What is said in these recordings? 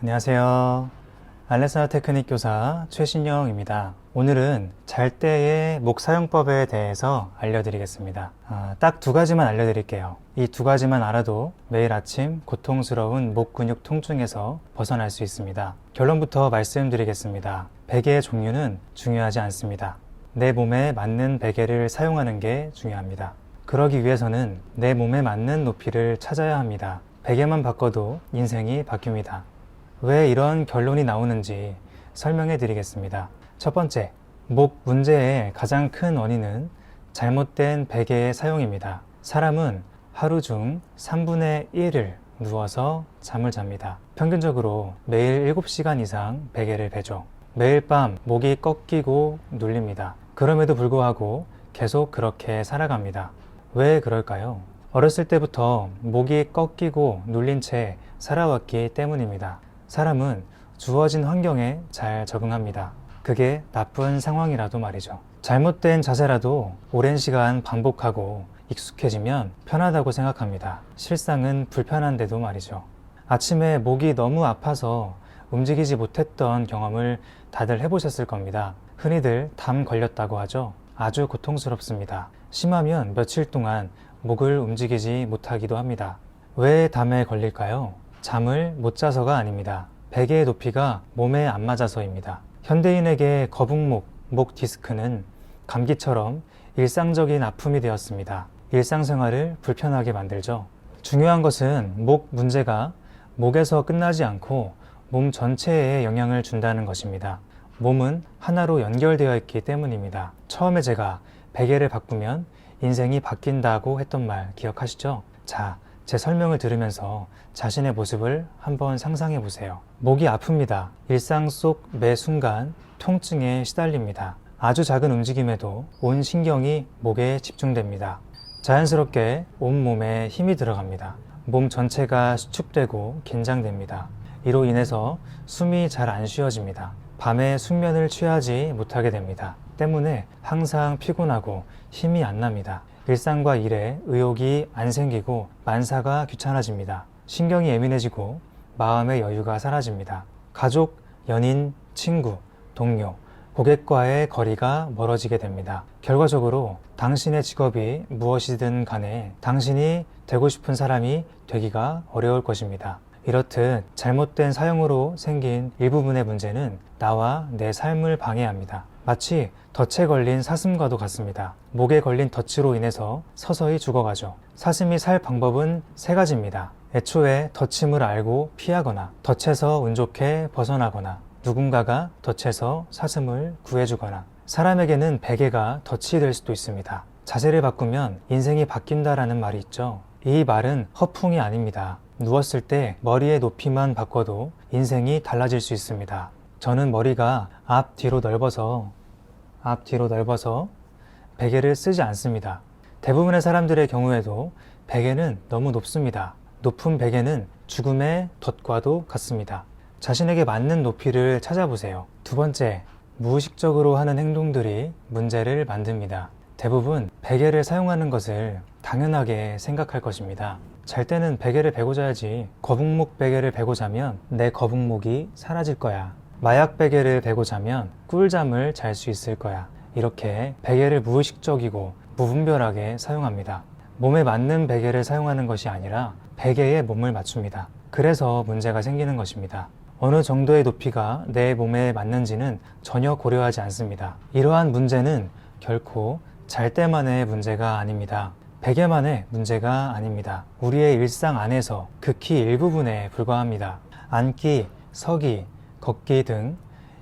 안녕하세요. 알래사 테크닉 교사 최신영입니다. 오늘은 잘 때의 목 사용법에 대해서 알려드리겠습니다. 딱 두 가지만 알려드릴게요. 이 두 가지만 알아도 매일 아침 고통스러운 목 근육 통증에서 벗어날 수 있습니다. 결론부터 말씀드리겠습니다. 베개의 종류는 중요하지 않습니다. 내 몸에 맞는 베개를 사용하는 게 중요합니다. 그러기 위해서는 내 몸에 맞는 높이를 찾아야 합니다. 베개만 바꿔도 인생이 바뀝니다. 왜 이런 결론이 나오는지 설명해 드리겠습니다. 첫 번째, 목 문제의 가장 큰 원인은 잘못된 베개의 사용입니다. 사람은 하루 중 3분의 1을 누워서 잠을 잡니다. 평균적으로 매일 7시간 이상 베개를 베죠. 매일 밤 목이 꺾이고 눌립니다. 그럼에도 불구하고 계속 그렇게 살아갑니다. 왜 그럴까요? 어렸을 때부터 목이 꺾이고 눌린 채 살아왔기 때문입니다. 사람은 주어진 환경에 잘 적응합니다. 그게 나쁜 상황이라도 말이죠. 잘못된 자세라도 오랜 시간 반복하고 익숙해지면 편하다고 생각합니다. 실상은 불편한데도 말이죠. 아침에 목이 너무 아파서 움직이지 못했던 경험을 다들 해보셨을 겁니다. 흔히들 담 걸렸다고 하죠. 아주 고통스럽습니다. 심하면 며칠 동안 목을 움직이지 못하기도 합니다. 왜 담에 걸릴까요? 잠을 못 자서가 아닙니다. 베개의 높이가 몸에 안 맞아서입니다. 현대인에게 거북목, 목 디스크는 감기처럼 일상적인 아픔이 되었습니다. 일상생활을 불편하게 만들죠. 중요한 것은 목 문제가 목에서 끝나지 않고 몸 전체에 영향을 준다는 것입니다. 몸은 하나로 연결되어 있기 때문입니다. 처음에 제가 베개를 바꾸면 인생이 바뀐다고 했던 말 기억하시죠? 자, 제 설명을 들으면서 자신의 모습을 한번 상상해 보세요. 목이 아픕니다. 일상 속 매 순간 통증에 시달립니다. 아주 작은 움직임에도 온 신경이 목에 집중됩니다. 자연스럽게 온몸에 힘이 들어갑니다. 몸 전체가 수축되고 긴장됩니다. 이로 인해서 숨이 잘 안 쉬어집니다. 밤에 숙면을 취하지 못하게 됩니다. 때문에 항상 피곤하고 힘이 안 납니다. 일상과 일에 의욕이 안 생기고 만사가 귀찮아집니다. 신경이 예민해지고 마음의 여유가 사라집니다. 가족, 연인, 친구, 동료, 고객과의 거리가 멀어지게 됩니다. 결과적으로 당신의 직업이 무엇이든 간에 당신이 되고 싶은 사람이 되기가 어려울 것입니다. 이렇듯 잘못된 사용으로 생긴 일부분의 문제는 나와 내 삶을 방해합니다. 마치 덫에 걸린 사슴과도 같습니다. 목에 걸린 덫으로 인해서 서서히 죽어가죠. 사슴이 살 방법은 세 가지입니다. 애초에 덫임을 알고 피하거나, 덫에서 운 좋게 벗어나거나, 누군가가 덫에서 사슴을 구해주거나. 사람에게는 베개가 덫이 될 수도 있습니다. 자세를 바꾸면 인생이 바뀐다라는 말이 있죠. 이 말은 허풍이 아닙니다. 누웠을 때 머리의 높이만 바꿔도 인생이 달라질 수 있습니다. 저는 머리가 앞뒤로 넓어서 베개를 쓰지 않습니다. 대부분의 사람들의 경우에도 베개는 너무 높습니다. 높은 베개는 죽음의 덫과도 같습니다. 자신에게 맞는 높이를 찾아보세요. 두 번째, 무의식적으로 하는 행동들이 문제를 만듭니다. 대부분 베개를 사용하는 것을 당연하게 생각할 것입니다. 잘 때는 베개를 베고 자야지. 거북목 베개를 베고 자면 내 거북목이 사라질 거야. 마약 베개를 베고 자면 꿀잠을 잘 수 있을 거야. 이렇게 베개를 무의식적이고 무분별하게 사용합니다. 몸에 맞는 베개를 사용하는 것이 아니라 베개에 몸을 맞춥니다. 그래서 문제가 생기는 것입니다. 어느 정도의 높이가 내 몸에 맞는지는 전혀 고려하지 않습니다. 이러한 문제는 결코 잘 때만의 문제가 아닙니다. 베개만의 문제가 아닙니다. 우리의 일상 안에서 극히 일부분에 불과합니다. 앉기, 서기, 걷기 등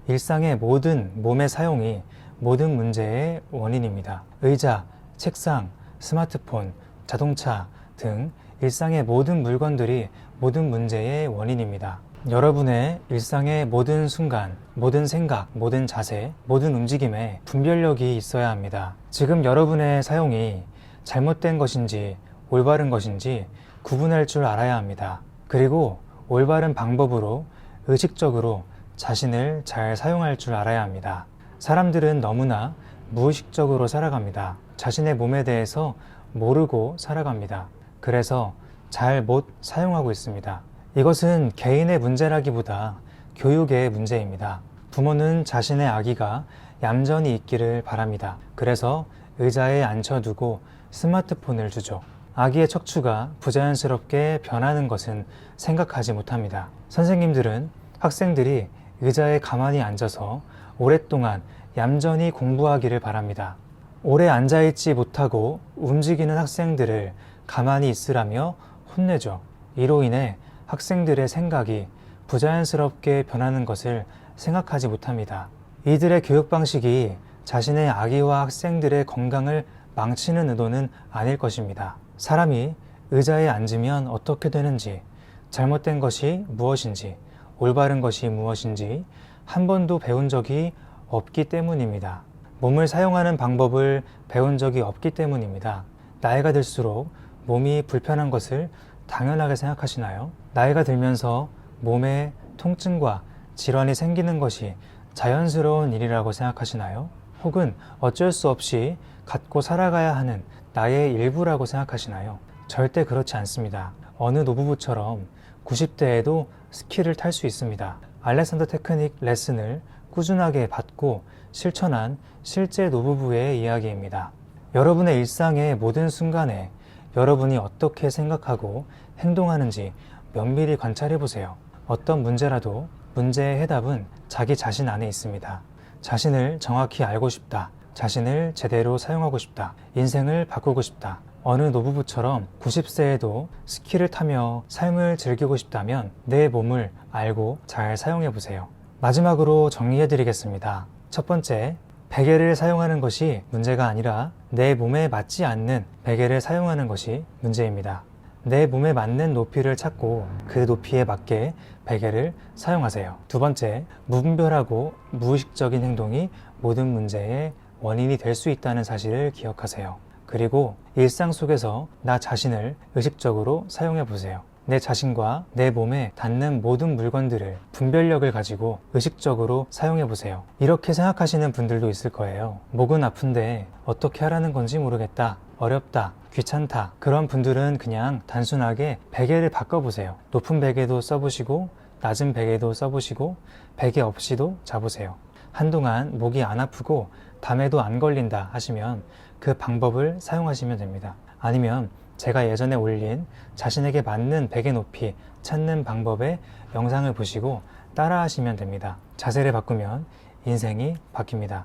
일상의 모든 몸의 사용이 모든 문제의 원인입니다. 의자, 책상, 스마트폰, 자동차 등 일상의 모든 물건들이 모든 문제의 원인입니다. 여러분의 일상의 모든 순간, 모든 생각, 모든 자세, 모든 움직임에 분별력이 있어야 합니다. 지금 여러분의 사용이 잘못된 것인지 올바른 것인지 구분할 줄 알아야 합니다. 그리고 올바른 방법으로 의식적으로 자신을 잘 사용할 줄 알아야 합니다. 사람들은 너무나 무의식적으로 살아갑니다. 자신의 몸에 대해서 모르고 살아갑니다. 그래서 잘 못 사용하고 있습니다. 이것은 개인의 문제라기보다 교육의 문제입니다. 부모는 자신의 아기가 얌전히 있기를 바랍니다. 그래서 의자에 앉혀두고 스마트폰을 주죠. 아기의 척추가 부자연스럽게 변하는 것은 생각하지 못합니다. 선생님들은 학생들이 의자에 가만히 앉아서 오랫동안 얌전히 공부하기를 바랍니다. 오래 앉아있지 못하고 움직이는 학생들을 가만히 있으라며 혼내죠. 이로 인해 학생들의 생각이 부자연스럽게 변하는 것을 생각하지 못합니다. 이들의 교육 방식이 자신의 아기와 학생들의 건강을 망치는 의도는 아닐 것입니다. 사람이 의자에 앉으면 어떻게 되는지, 잘못된 것이 무엇인지, 올바른 것이 무엇인지 한 번도 배운 적이 없기 때문입니다. 몸을 사용하는 방법을 배운 적이 없기 때문입니다. 나이가 들수록 몸이 불편한 것을 당연하게 생각하시나요? 나이가 들면서 몸에 통증과 질환이 생기는 것이 자연스러운 일이라고 생각하시나요? 혹은 어쩔 수 없이 갖고 살아가야 하는 나의 일부라고 생각하시나요? 절대 그렇지 않습니다. 어느 노부부처럼 90대에도 스키를 탈 수 있습니다. 알렉산더 테크닉 레슨을 꾸준하게 받고 실천한 실제 노부부의 이야기입니다. 여러분의 일상의 모든 순간에 여러분이 어떻게 생각하고 행동하는지 면밀히 관찰해 보세요. 어떤 문제라도 문제의 해답은 자기 자신 안에 있습니다. 자신을 정확히 알고 싶다. 자신을 제대로 사용하고 싶다. 인생을 바꾸고 싶다. 어느 노부부처럼 90세에도 스키를 타며 삶을 즐기고 싶다면 내 몸을 알고 잘 사용해 보세요. 마지막으로 정리해 드리겠습니다. 첫 번째, 베개를 사용하는 것이 문제가 아니라 내 몸에 맞지 않는 베개를 사용하는 것이 문제입니다. 내 몸에 맞는 높이를 찾고 그 높이에 맞게 베개를 사용하세요. 두 번째, 무분별하고 무의식적인 행동이 모든 문제의 원인이 될 수 있다는 사실을 기억하세요. 그리고 일상 속에서 나 자신을 의식적으로 사용해 보세요. 내 자신과 내 몸에 닿는 모든 물건들을 분별력을 가지고 의식적으로 사용해 보세요. 이렇게 생각하시는 분들도 있을 거예요. 목은 아픈데 어떻게 하라는 건지 모르겠다. 어렵다. 귀찮다. 그런 분들은 그냥 단순하게 베개를 바꿔보세요. 높은 베개도 써보시고 낮은 베개도 써보시고 베개 없이도 자보세요. 한동안 목이 안 아프고 담에도 안 걸린다 하시면 그 방법을 사용하시면 됩니다. 아니면 제가 예전에 올린 자신에게 맞는 베개 높이 찾는 방법의 영상을 보시고 따라 하시면 됩니다. 자세를 바꾸면 인생이 바뀝니다.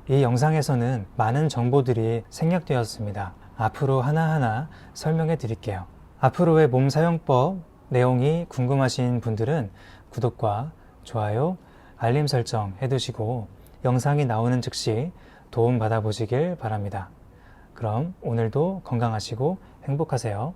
이 영상에서는 많은 정보들이 생략되었습니다. 앞으로 하나하나 설명해 드릴게요. 앞으로의 몸 사용법 내용이 궁금하신 분들은 구독과 좋아요, 알림 설정 해두시고 영상이 나오는 즉시 도움 받아보시길 바랍니다. 그럼 오늘도 건강하시고 행복하세요.